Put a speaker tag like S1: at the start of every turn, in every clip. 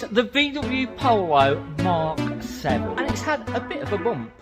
S1: is the VW Polo Mark 7, and it's had a bit of a bump.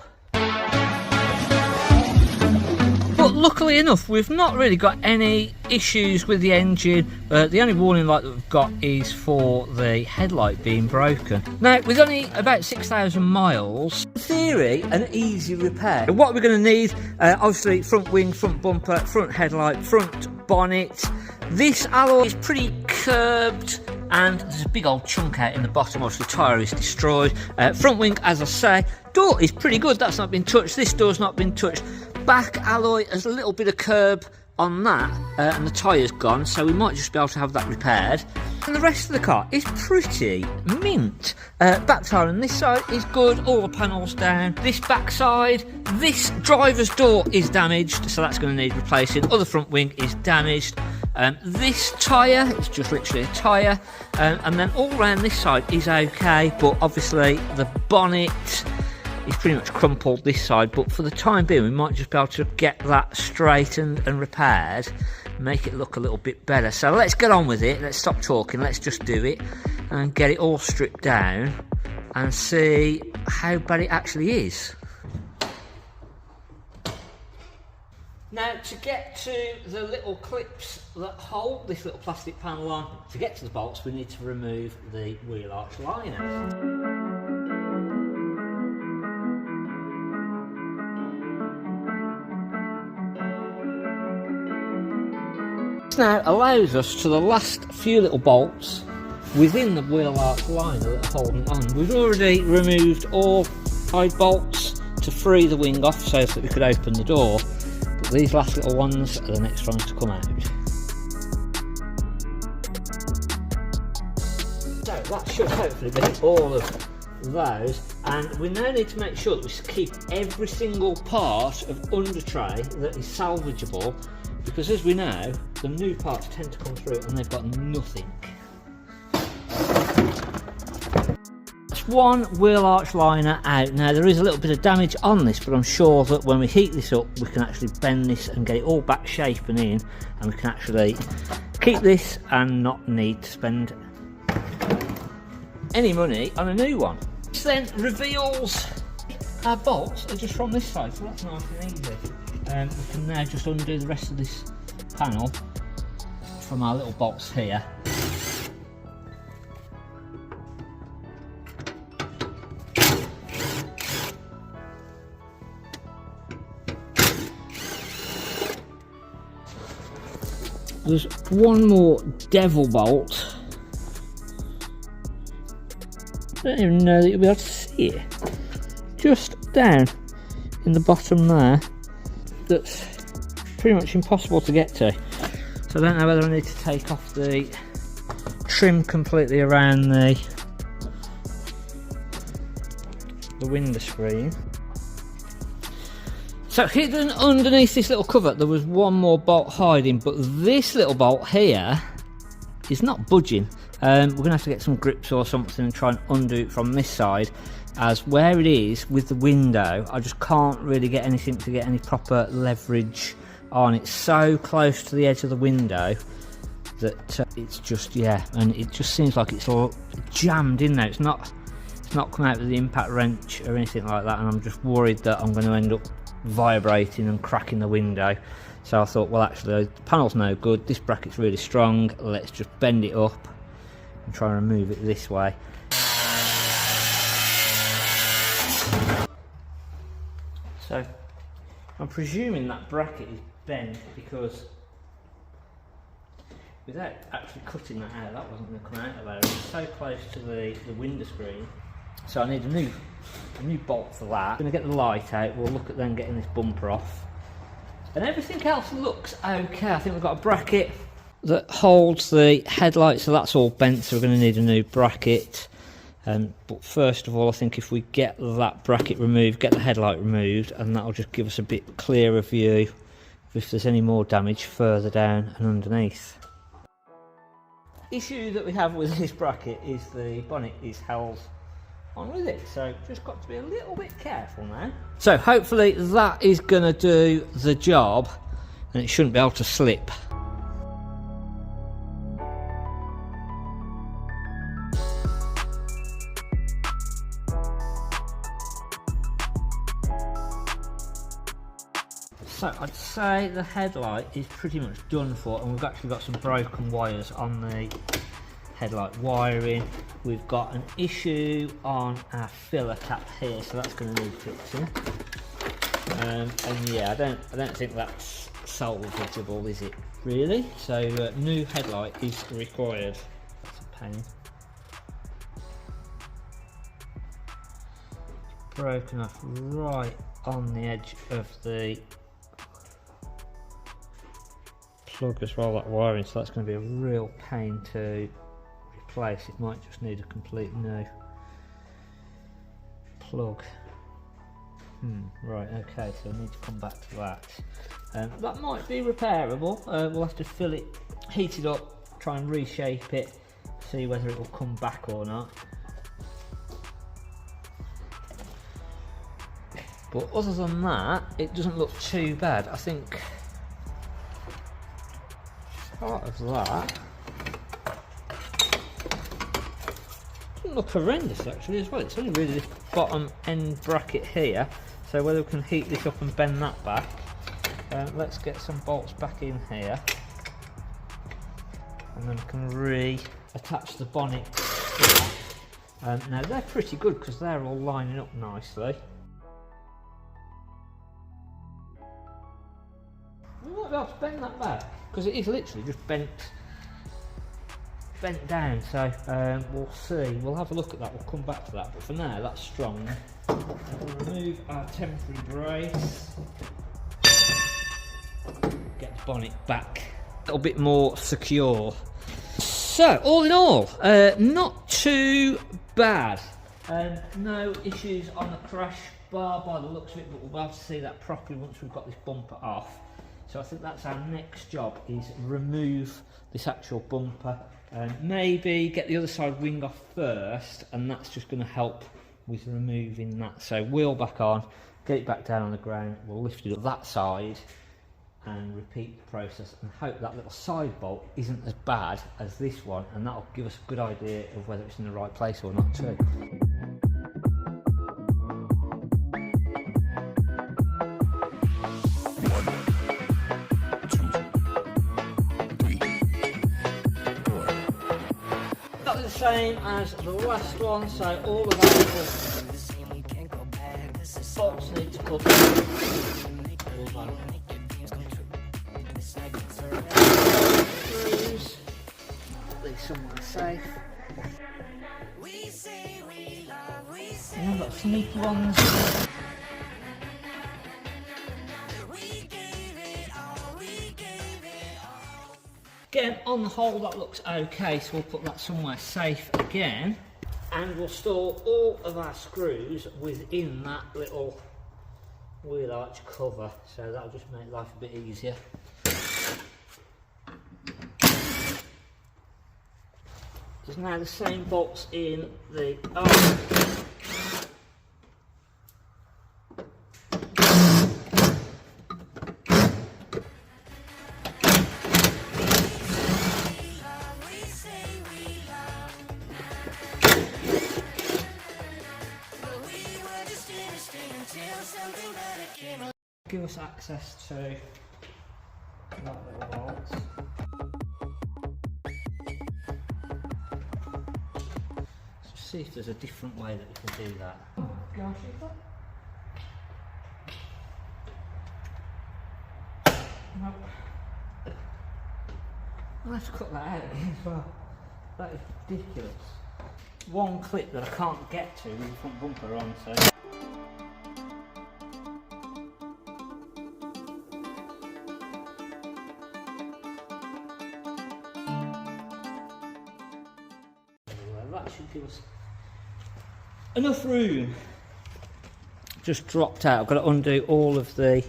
S1: But luckily enough, we've not really got any issues with the engine. The only warning light that we've got is for the headlight being broken. Now, with only about 6,000 miles, in theory, an easy repair. What we're going to need, obviously, front wing, front bumper, front headlight, front bonnet. This alloy is pretty curved, and there's a big old chunk out in the bottom. Obviously, the tyre is destroyed. Front wing, as I say, door is pretty good. That's not been touched. This door's not been touched. Back alloy has a little bit of curb on that, and the tyre's gone, so we might just be able to have that repaired. And the rest of the car is pretty mint. Back tyre on this side is good, all the panels down. This back side, this driver's door is damaged, so that's going to need replacing. Other front wing is damaged. This tyre, it's just literally a tyre, and then all around this side is okay, but obviously the bonnet is pretty much crumpled this side, but for the time being we might just be able to get that straightened and repaired, make it look a little bit better. So let's get on with it, let's stop talking, let's just do it and get it all stripped down and see how bad it actually is. Now, to get to the little clips that hold this little plastic panel on, to get to the bolts we need to remove the wheel arch liner. This now allows us to the last few little bolts within the wheel arch liner that are holding it on. We've already removed all side bolts to free the wing off so that we could open the door, but these last little ones are the next ones to come out. So that should hopefully be all of those, and we now need to make sure that we keep every single part of under tray that is salvageable, because as we know, the new parts tend to come through and they've got nothing. That's one wheel arch liner out. Now there is a little bit of damage on this, but I'm sure that when we heat this up we can actually bend this and get it all back shape and in, and we can actually keep this and not need to spend any money on a new one. This then reveals our bolts are just from this side, so that's nice and easy. We can now just undo the rest of this panel from our little bolts here. There's one more devil bolt. I don't even know that you'll be able to see it. Just down in the bottom there. That's pretty much impossible to get to. So I don't know whether I need to take off the trim completely around the window screen. So hidden underneath this little cover there was one more bolt hiding, but this little bolt here is not budging. We're going to have to get some grips or something and try and undo it from this side, as where it is with the window I just can't really get anything to get any proper leverage on. It's so close to the edge of the window that it's just, yeah, and it just seems like it's all jammed in there. It's not come out with the impact wrench or anything like that, and I'm just worried that I'm going to end up vibrating and cracking the window. So I thought, well, actually the panel's no good, this bracket's really strong, let's just bend it up and try and remove it this way. So I'm presuming that bracket is bent because without actually cutting that out, that wasn't going to come out of there. It's so close to the window screen. So I need a new bolt for that. I'm going to get the light out, we'll look at then getting this bumper off. And everything else looks okay. I think we've got a bracket that holds the headlight, so that's all bent, so we're going to need a new bracket. But first of all, I think if we get that bracket removed, get the headlight removed, and that'll just give us a bit clearer view of if there's any more damage further down and underneath. Issue that we have with this bracket is the bonnet is held on with it, so just got to be a little bit careful now. So hopefully that is going to do the job and it shouldn't be able to slip. So I'd say the headlight is pretty much done for, and we've actually got some broken wires on the headlight wiring. We've got an issue on our filler cap here, so that's going to need fixing. And yeah, I don't think that's salvageable, is it? Really? So new headlight is required. That's a pain. Broken off right on the edge of the plug as well, that wiring, so that's going to be a real pain to replace. It might just need a complete new plug. Right, okay, so I need to come back to that. That might be repairable. We'll have to fill it, heat it up, try and reshape it, see whether it will come back or not. But other than that, it doesn't look too bad. I think part of that doesn't look horrendous actually as well. It's only really this bottom end bracket here, so whether we can heat this up and bend that back. Let's get some bolts back in here, and then we can re-attach the bonnet to that. Now they're pretty good because they're all lining up nicely. We might be able to bend that back because it is literally just bent down, so we'll see. We'll have a look at that, we'll come back to that, but for now that's strong. We'll remove our temporary brace, get the bonnet back a little bit more secure. So all in all, not too bad. No issues on the crash bar by the looks of it, but we'll be able to see that properly once we've got this bumper off. So I think that's our next job, is remove this actual bumper. Maybe get the other side wing off first, and that's just going to help with removing that. So wheel back on, get it back down on the ground, we'll lift it up that side and repeat the process, and hope that little side bolt isn't as bad as this one, and that'll give us a good idea of whether it's in the right place or not too. Same as the last one, so all of our bolts need to come. Screws, put these somewhere safe. And I've got sneaky ones. Again, on the whole that looks okay, so we'll put that somewhere safe again, and we'll store all of our screws within that little wheel arch cover, so that'll just make life a bit easier. There's now the same bolts in the give us access to that little bolt. Let's see if there's a different way that we can do that. Oh gosh, is that? Nope. I'll have to cut that out again as well. That is ridiculous. One clip that I can't get to with the front bumper on, so. That should give us enough room. Just dropped out. I've got to undo all of the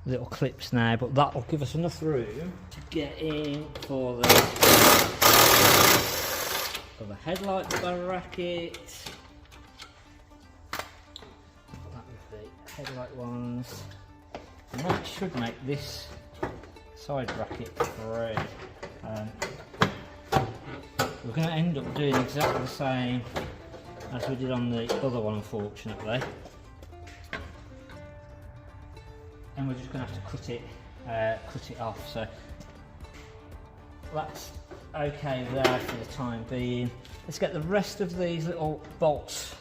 S1: little clips now, but that will give us enough room to get in for the headlight bracket. That with the headlight ones, and that should make this side bracket free. We're going to end up doing exactly the same as we did on the other one, unfortunately. and we're just going to have to cut it off. So that's okay there for the time being. Let's get the rest of these little bolts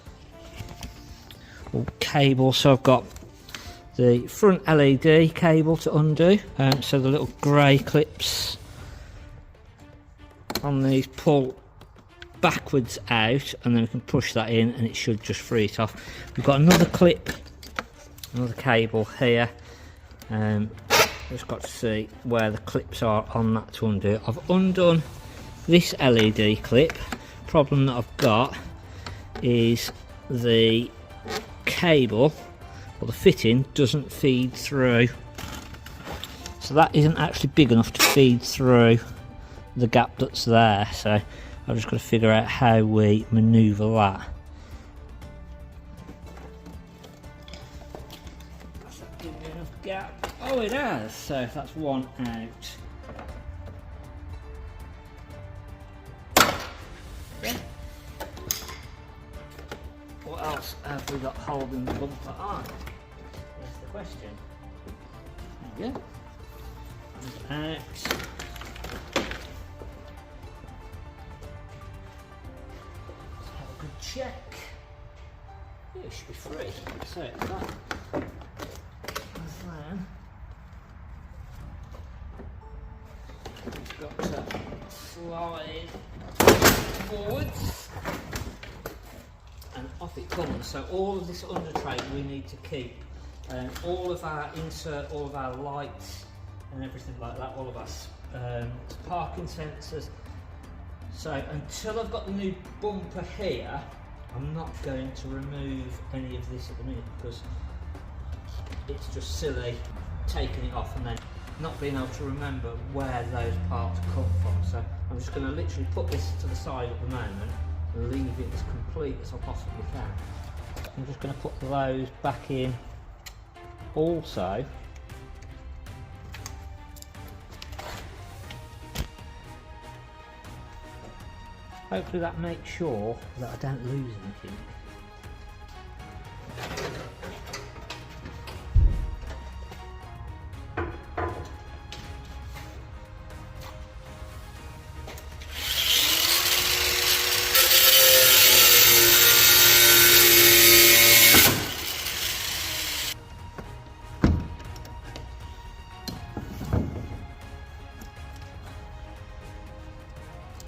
S1: or cables. So I've got the front LED cable to undo, so the little grey clips on these pull backwards out, and then we can push that in and it should just free it off. We've got another clip, another cable here. Just got to see where the clips are on that to undo. I've undone this LED clip. Problem that I've got is the cable, or the fitting, doesn't feed through, so that isn't actually big enough to feed through the gap that's there. So I've just got to figure out how we manoeuvre that. Does that give me enough gap? Oh, it has. So that's one out. Yeah. What else have we got holding the bumper on? That's the question. There we go. And out. Let's have a good check. Yeah, it should be free. So that is then. We've got to slide forwards. And off it comes. So all of this under tray we need to keep. All of our insert, all of our lights and everything like that, all of our parking sensors. So until I've got the new bumper here, I'm not going to remove any of this at the minute, because it's just silly taking it off and then not being able to remember where those parts come from. So I'm just going to literally put this to the side at the moment, leave it as complete as I possibly can. I'm just going to put those back in also. Hopefully that makes sure that I don't lose anything.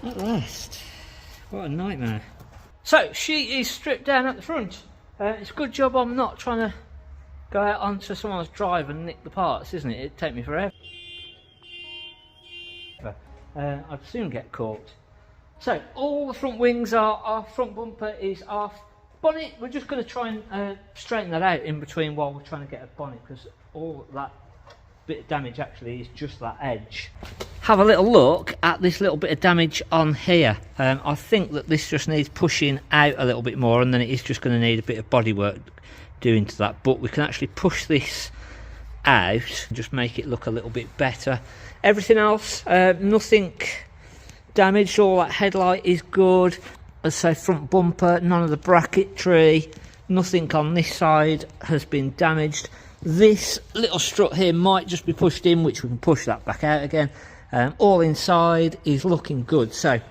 S1: At last. What a nightmare. So she is stripped down at the front. It's a good job I'm not trying to go out onto someone's drive and nick the parts, isn't it? It'd take me forever. I'd soon get caught. So all the front wings are off, front bumper is off. Bonnet, we're just going to try and straighten that out in between while we're trying to get a bonnet, because all that bit of damage actually is just that edge. Have a little look at this little bit of damage on here. I think that this just needs pushing out a little bit more, and then it is just going to need a bit of bodywork doing to that, but we can actually push this out and just make it look a little bit better. Everything else, nothing damaged. All that headlight is good. As I say, front bumper, none of the bracketry, nothing on this side has been damaged. This little strut here might just be pushed in, which we can push that back out again. All inside is looking good, so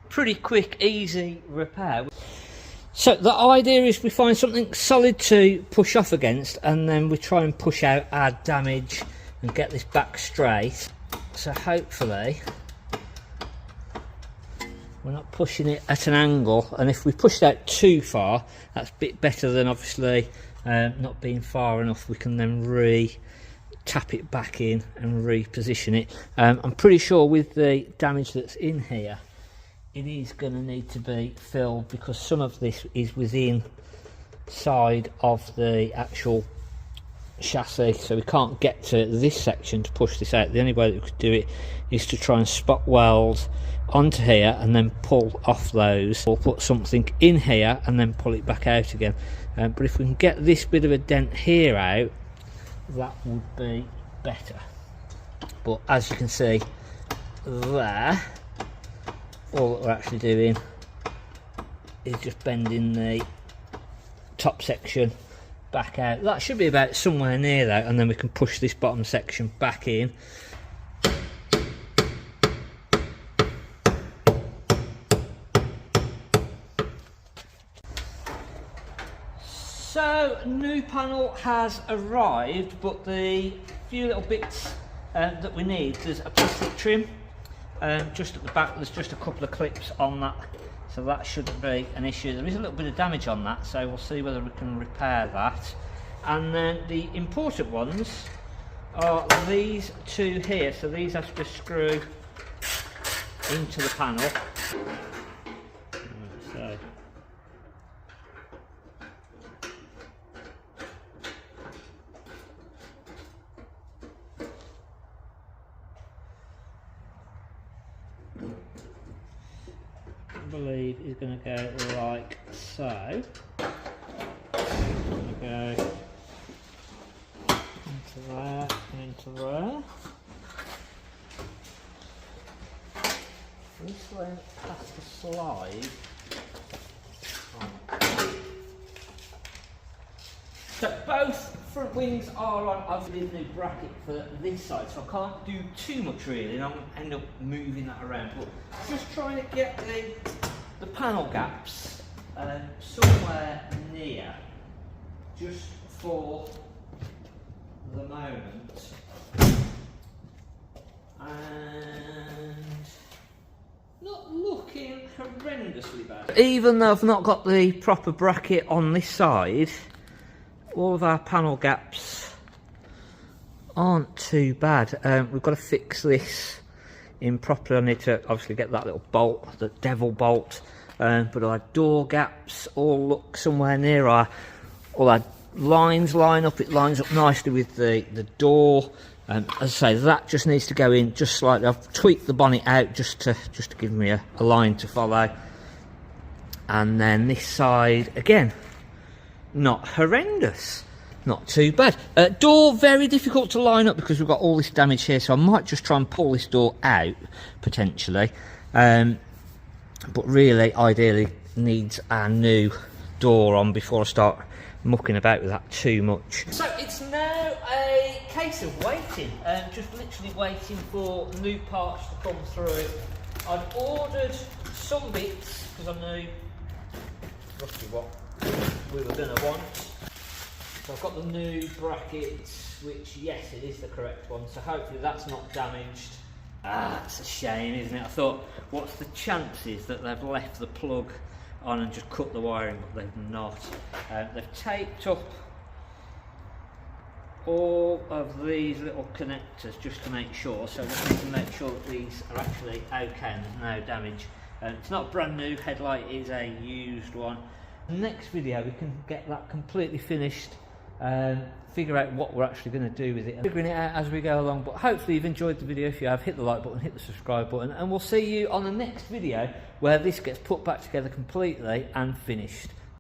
S1: pretty quick, easy repair. So the idea is we find something solid to push off against, and then we try and push out our damage and get this back straight. So hopefully we're not pushing it at an angle, and if we push it out too far, that's a bit better than obviously not being far enough. We can then tap it back in and reposition it. I'm pretty sure with the damage that's in here, it is going to need to be filled, because some of this is within side of the actual chassis, so we can't get to this section to push this out. The only way that we could do it is to try and spot weld onto here and then pull off those, or put something in here and then pull it back out again. But if we can get this bit of a dent here out, that would be better. But as you can see there, all that we're actually doing is just bending the top section back out. That should be about somewhere near that, and then we can push this bottom section back in. So, new panel has arrived, but the few little bits that we need, there's a plastic trim just at the back. There's just a couple of clips on that, so that shouldn't be an issue. There is a little bit of damage on that, so we'll see whether we can repair that. And then the important ones are these two here, so these have to screw into the panel. So I believe is going to go like so. Going to go into there and into there. This one has to slide. So both front wings are on. I've got a new bracket for this side, so I can't do too much really, and I'm going to end up moving that around. But just trying to get the panel gaps somewhere near, just for the moment. And not looking horrendously bad. Even though I've not got the proper bracket on this side, all of our panel gaps aren't too bad. We've got to fix this in properly. I need to obviously get that little bolt, the devil bolt, but our door gaps all look somewhere near all our lines line up. It lines up nicely with the door. As I say, that just needs to go in just slightly. I've tweaked the bonnet out just to give me a line to follow. And then this side again, not horrendous, not too bad. Door very difficult to line up because we've got all this damage here, so I might just try and pull this door out potentially, but really ideally needs our new door on before I start mucking about with that too much. So it's now a case of waiting, just literally waiting for new parts to come through. I'd ordered some bits because I knew roughly what we were going to want. So I've got the new brackets, which yes, it is the correct one, so hopefully that's not damaged. It's a shame, isn't it? I thought, what's the chances that they've left the plug on and just cut the wiring, but they've not. They've taped up all of these little connectors just to make sure, so that we can make sure that these are actually okay and there's no damage. It's not a brand new headlight, it is a used one. Next video we can get that completely finished, figure out what we're actually going to do with it, figuring it out as we go along. But hopefully you've enjoyed the video. If you have, hit the like button, hit the subscribe button, and we'll see you on the next video where this gets put back together completely and finished.